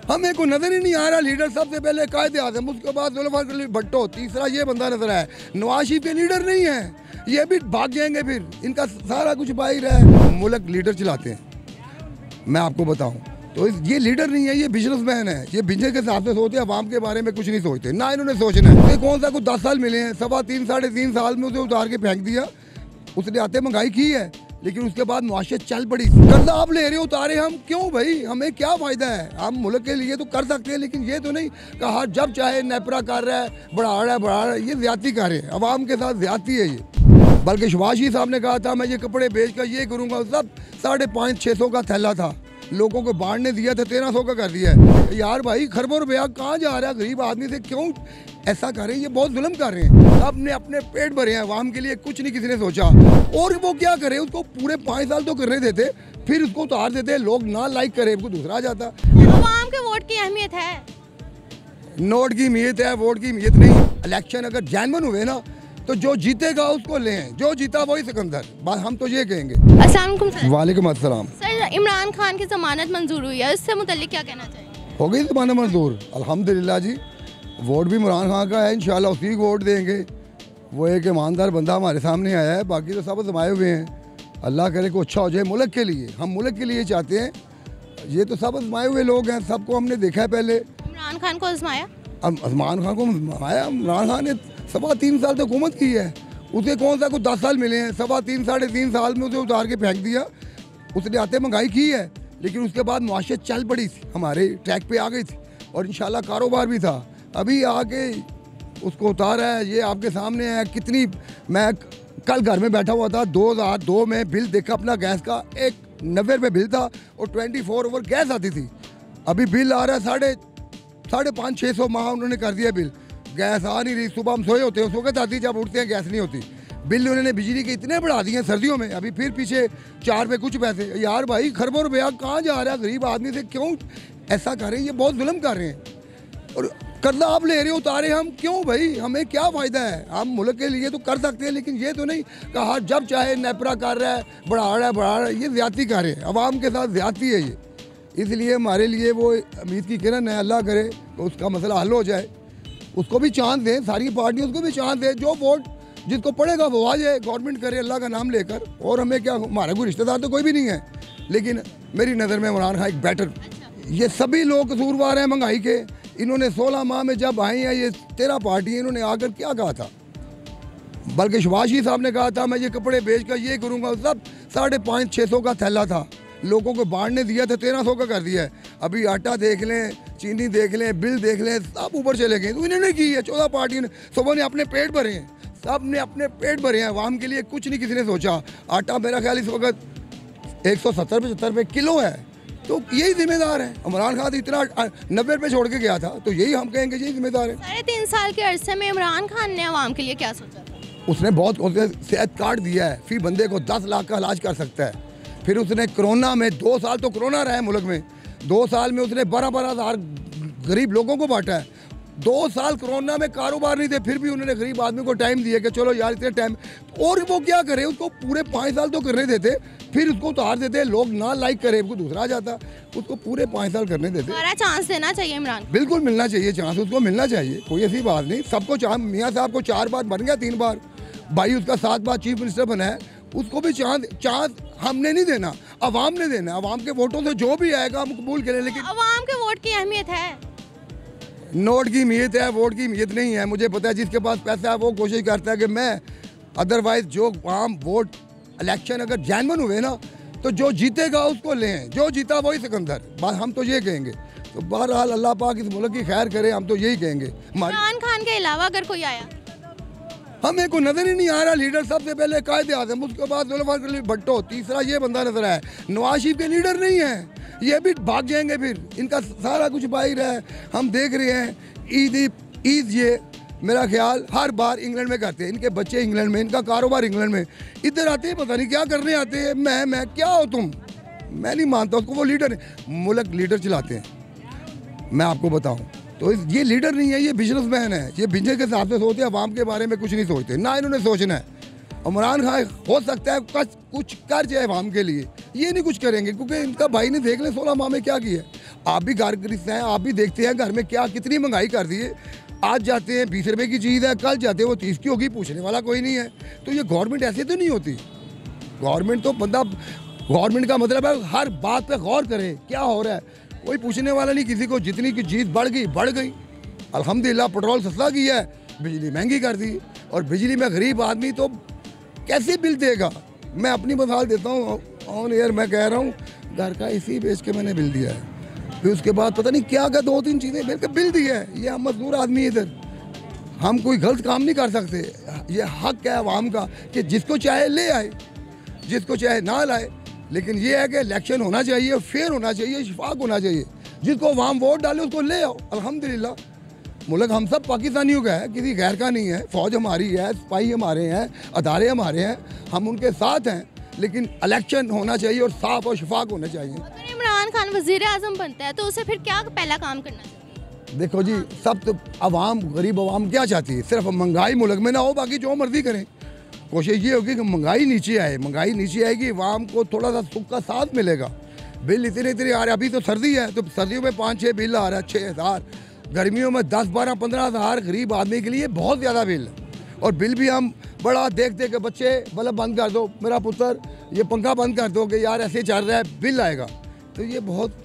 हमें को नजर ही नहीं आ रहा। लीडर सबसे पहले कायदे आज़म, उसके बाद जुल्फ़िकार भुट्टो, तीसरा ये बंदा नजर आया। नवाज शरीफ के लीडर नहीं है, ये भी भाग जाएंगे, फिर इनका सारा कुछ बाहर है। मुल्क लीडर चलाते हैं, मैं आपको बताऊं तो ये लीडर नहीं है, ये बिजनेसमैन है। ये बिजनेस के हिसाब से सोचते हैं, आवाम के बारे में कुछ नहीं सोचते, ना इन्होंने सोचना है। कौन सा कुछ 10 साल मिले हैं, 3.25 साढ़े 3 साल में उसे उतार के फेंक दिया। उसने आते महंगाई की है, लेकिन उसके बाद मुआशरत चल पड़ी। कर्जा आप ले रहे हो, उतारे हम क्यों भाई, हमें क्या फ़ायदा है। हम मुल्क के लिए तो कर सकते हैं, लेकिन ये तो नहीं कहा जब चाहे नेपरा कर रहा है, बढ़ा रहा है, ये ज़्यादती कर रहे हैं। अवाम के साथ ज़्यादती है ये। बल्कि शहबाज शरीफ साहब ने कहा था मैं ये कपड़े बेच कर ये करूँगा, सब 550-600 का थैला था, लोगों को बांटने दिया था, 1300 का कर दिया है। यार भाई खरबों रुपया कहाँ जा रहा है, गरीब आदमी से क्यों ऐसा कर रहे हैं। ये बहुत जुल्म कर रहे हैं। सब ने अपने पेट भरे हैं, अवाम के लिए कुछ नहीं किसी ने सोचा। और वो क्या करे, उसको पूरे 5 साल तो करने देते, फिर उसको उतार देते, लोग ना लाइक करे, उसको दूसरा आ जाता। अवाम के वोट की अहमियत है, नोट की अहमियत है, वोट की अहमियत नहीं। इलेक्शन अगर जेन्युइन हुए ना तो जो जीतेगा उसको लें, जो जीता वही सिकंदर। बात हम तो ये कहेंगे। अस्सलाम वालेकुम सर। वालेकुम अस्सलाम। सर, इमरान खान की जमानत मंजूर हुई है, इससे मुतल्लिक क्या कहना चाहिए? हो गई जमानत मंजूर, अल्हम्दुलिल्लाह जी। वोट भी इमरान खान का है, इंशाल्लाह उसी को वोट देंगे। वो एक ईमानदार बंदा हमारे सामने आया है, बाकी तो सब जमाए हुए हैं। अल्लाह करे को अच्छा हो जाए मुल्क के लिए, हम मुल्क के लिए चाहते हैं। ये तो सब आजमाए हुए लोग हैं, सबको हमने देखा है पहले। इमरान खान को आजमाया, अब इमरान खान को आया। इमरान खान ने 3.25 साल तक हुकूमत की है, उसे कौन सा कुछ 10 साल मिले हैं। 3.25 साढ़े 3 साल में उसे उतार के फेंक दिया। उसने आते महंगाई की है, लेकिन उसके बाद मुआशरत चल पड़ी थी, हमारे ट्रैक पे आ गई थी, और इंशाल्लाह कारोबार भी था। अभी आके उसको उतारा है, ये आपके सामने है। कितनी, मैं कल घर में बैठा हुआ था, 2002 में बिल देखा अपना गैस का, 90 रुपये बिल था और 24 ओवर गैस आती थी। अभी बिल आ रहा है 550-600 माह उन्होंने कर दिया बिल। गैस आ नहीं रही, सुबह हम सोए होते हैं, उस वक्त आती, जब उठते हैं गैस नहीं होती। बिल उन्होंने बिजली के इतने बढ़ा दिए हैं सर्दियों में, अभी फिर पीछे 4 पे कुछ पैसे। यार भाई खरबों रुपया कहाँ जा रहा है, गरीब आदमी से क्यों ऐसा कर रहे हैं। ये बहुत जुल्म कर रहे हैं। और कर्जा आप ले रहे हो, उतारे हम क्यों भाई, हमें क्या फ़ायदा है। हम मुल्क के लिए तो कर सकते हैं, लेकिन ये तो नहीं कहा जब चाहे नेपरा कर रहा है, बढ़ा रहा है, ये ज़्यादती कर रहे हैं। अवाम के साथ ज़्यादती है ये। इसलिए हमारे लिए वो उम्मीद की किरण है, अल्लाह करे तो उसका मसला हल हो जाए। उसको भी चांस दें, सारी पार्टियों को भी चांस दें। जो वोट जिसको पड़ेगा वो आ जाए, गवर्नमेंट करे अल्लाह का नाम लेकर। और हमें क्या, हमारा कोई रिश्तेदार तो कोई भी नहीं है, लेकिन मेरी नज़र में इमरान खान एक बेटर। ये सभी लोग कसूरवार हैं महंगाई के। इन्होंने 16 माह में जब आई हैं ये 13 पार्टियाँ, इन्होंने आकर क्या कहा था। बल्कि शहबाज शरीफ साहब ने कहा था मैं ये कपड़े बेच कर ये करूँगा, सब 550-600 का थैला था, लोगों को बांटने दिया था, 1300 का कर दिया है। अभी आटा देख लें, चीनी देख लें, बिल देख लें, सब ऊपर चले गए। तो इन्होंने की है, 14 पार्टियों ने, सबों ने अपने पेट भरे हैं, सब ने अपने पेट भरे हैं। अवाम के लिए कुछ नहीं किसी ने सोचा। आटा मेरा ख्याल इस वक्त 170-75 रुपये किलो है, तो यही जिम्मेदार है। इमरान खान इतना 90 रुपये छोड़ के गया था, तो यही हम कहेंगे यही जिम्मेदार है। 3.5 साल के अरसे में इमरान खान ने अवाम के लिए क्या सोचा था? उसने बहुत सेहत कार्ड दिया है, फी बंदे को 10 लाख का इलाज कर सकता है। फिर उसने कोरोना में 2 साल तो कोरोना रहा है मुल्क में, 2 साल में उसने 12-12 हज़ार गरीब लोगों को बांटा है। 2 साल कोरोना में कारोबार नहीं थे, फिर भी उन्होंने गरीब आदमी को टाइम दिया कि चलो यार इतने टाइम। और वो क्या करे, उसको पूरे 5 साल तो करने देते, फिर उसको उतार देते, लोग ना लाइक करे, उसको दूसरा आ जाता। उसको पूरे 5 साल करने देते। दोबारा चांस देना चाहिए इमरान, बिल्कुल मिलना चाहिए चांस, उसको मिलना चाहिए, कोई ऐसी बात नहीं। सबको चांस, मियाँ साहब को 4 बार बन गया, 3 बार, भाई उसका 7 बार चीफ मिनिस्टर बना है, उसको भी चांस हमने नहीं देना, अवाम ने देना। अवाम के वोटों से जो भी आएगा हम कबूल करें, लेकिन अवाम के वोट की अहमियत है, नोट की अहमियत है, वोट की अहमियत नहीं है। मुझे पता है जिसके पास पैसा है वो कोशिश करता है कि मैं, अदरवाइज जो आम वोट इलेक्शन अगर जेन्युइन हुए ना तो जो जीतेगा उसको लें, जो जीता वही सिकंदर। बात हम तो ये कहेंगे। तो बहरहाल अल्लाह पाक इस मुल्क की खैर करे, हम तो यही कहेंगे। इमरान खान के अलावा अगर कोई आया, हमें को नजर ही नहीं आ रहा। लीडर सबसे पहले कायदे आज़म, उसके बाद जुल्फ़िकार भुट्टो, तीसरा ये बंदा नजर आया। नवाज शरीफ के लीडर नहीं है, ये भी भाग जाएंगे, फिर इनका सारा कुछ बाहर है, हम देख रहे हैं। ईद ये मेरा ख्याल हर बार इंग्लैंड में करते हैं, इनके बच्चे इंग्लैंड में, इनका कारोबार इंग्लैंड में, इधर आते हैं पता नहीं क्या करने आते हैं। मैं क्या हो तुम, मैं नहीं मानता उसको, वो लीडर है। मुल्क लीडर चलाते हैं, मैं आपको बताऊं तो ये लीडर नहीं है, ये बिजनेसमैन है। ये बिजनेस के हिसाब से सोचते हैं, आवाम के बारे में कुछ नहीं सोचते, ना इन्होंने सोचना है। इमरान खान हो सकता है कुछ कर जाए आवाम के लिए, ये नहीं कुछ करेंगे, क्योंकि इनका भाई ने देख ले 16 माह में क्या किया। आप भी घर गृहस्थ हैं, आप भी देखते हैं घर में क्या कितनी महंगाई कर दी है। आज जाते हैं 20 रुपए की चीज़ है, कल जाते हैं वो 30 की होगी, पूछने वाला कोई नहीं है। तो ये गवर्नमेंट ऐसे तो नहीं होती। गवर्नमेंट तो बंदा, गवर्नमेंट का मतलब है हर बात पे गौर करे क्या हो रहा है, कोई पूछने वाला नहीं किसी को। जितनी की चीज़ बढ़ गई। अल्हम्दुलिल्लाह पेट्रोल सस्ता किया है, बिजली महंगी कर दी, और बिजली में गरीब आदमी तो कैसे बिल देगा। मैं अपनी मिसाल देता हूँ ऑन एयर, मैं कह रहा हूँ घर का एसी बेच के मैंने बिल दिया है, फिर उसके बाद पता नहीं क्या 2-3 चीज़ें बेच के बिल दिया है। ये हम मजदूर आदमी इधर, हम कोई गलत काम नहीं कर सकते। ये हक है आवाम का कि जिसको चाहे ले आए, जिसको चाहे ना लाए, लेकिन ये है कि इलेक्शन होना चाहिए, फेयर होना चाहिए, शफाक होना चाहिए। जिसको अवाम वोट डाले उसको ले आओ। अल्हम्दुलिल्लाह मुल्क हम सब पाकिस्तानियों का है, किसी गैर का नहीं है। फ़ौज हमारी है, सिपाही हमारे हैं, अदारे हमारे हैं, हम उनके साथ हैं। लेकिन इलेक्शन होना चाहिए और साफ और शफाक होना चाहिए। अगर इमरान खान वज़ीर आज़म बनता है तो उसे फिर क्या पहला काम करना चाहिए? देखो जी, सब तो अवाम, गरीब अवाम क्या चाहती है, सिर्फ महंगाई मुल्क में ना हो, बाकी जो मर्जी करें। कोशिश ये होगी कि महंगाई नीचे आए, महंगाई नीचे आएगी, अवाम को थोड़ा सा सुख का साथ मिलेगा। बिल इतने आ रहे, अभी तो सर्दी है तो सर्दियों में 5-6 बिल आ रहा है, 6,000। गर्मियों में 10-12-15,000 गरीब आदमी के लिए बहुत ज़्यादा बिल है। और बिल भी हम बड़ा देखते कि बच्चे बल्ब बंद कर दो, मेरा पुत्र ये पंखा बंद कर दो कि यार ऐसे चल रहा है, बिल आएगा। तो ये बहुत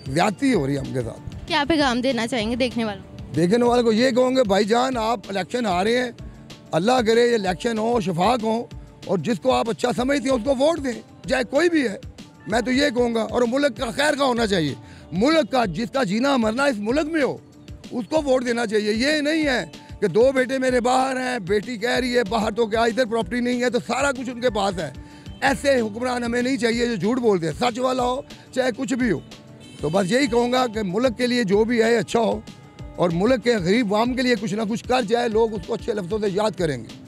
ज़्यादती हो रही है हमके साथ। क्या पैगाम देना चाहेंगे देखने वालों को? देखने वाले को ये कहूँगे भाईजान, आप इलेक्शन आ रहे हैं, अल्लाह करे ये इलेक्शन हो, शफाक हो, और जिसको आप अच्छा समझते हैं उसको वोट दें, चाहे कोई भी है। मैं तो ये कहूँगा, और मुल्क का खैर का होना चाहिए। मुल्क का जिसका जीना मरना इस मुल्क में हो उसको वोट देना चाहिए। ये नहीं है कि 2 बेटे मेरे बाहर हैं, बेटी कह रही है बाहर तो क्या इधर प्रॉपर्टी नहीं है तो सारा कुछ उनके पास है। ऐसे हुक्मरान हमें नहीं चाहिए जो झूठ बोलते हैं, सच वाला हो चाहे कुछ भी हो। तो बस यही कहूँगा कि मुल्क के लिए जो भी है अच्छा हो, और मुल्क के गरीब आवाम के लिए कुछ ना कुछ कर जाए, लोग उसको अच्छे लफ्ज़ों से याद करेंगे।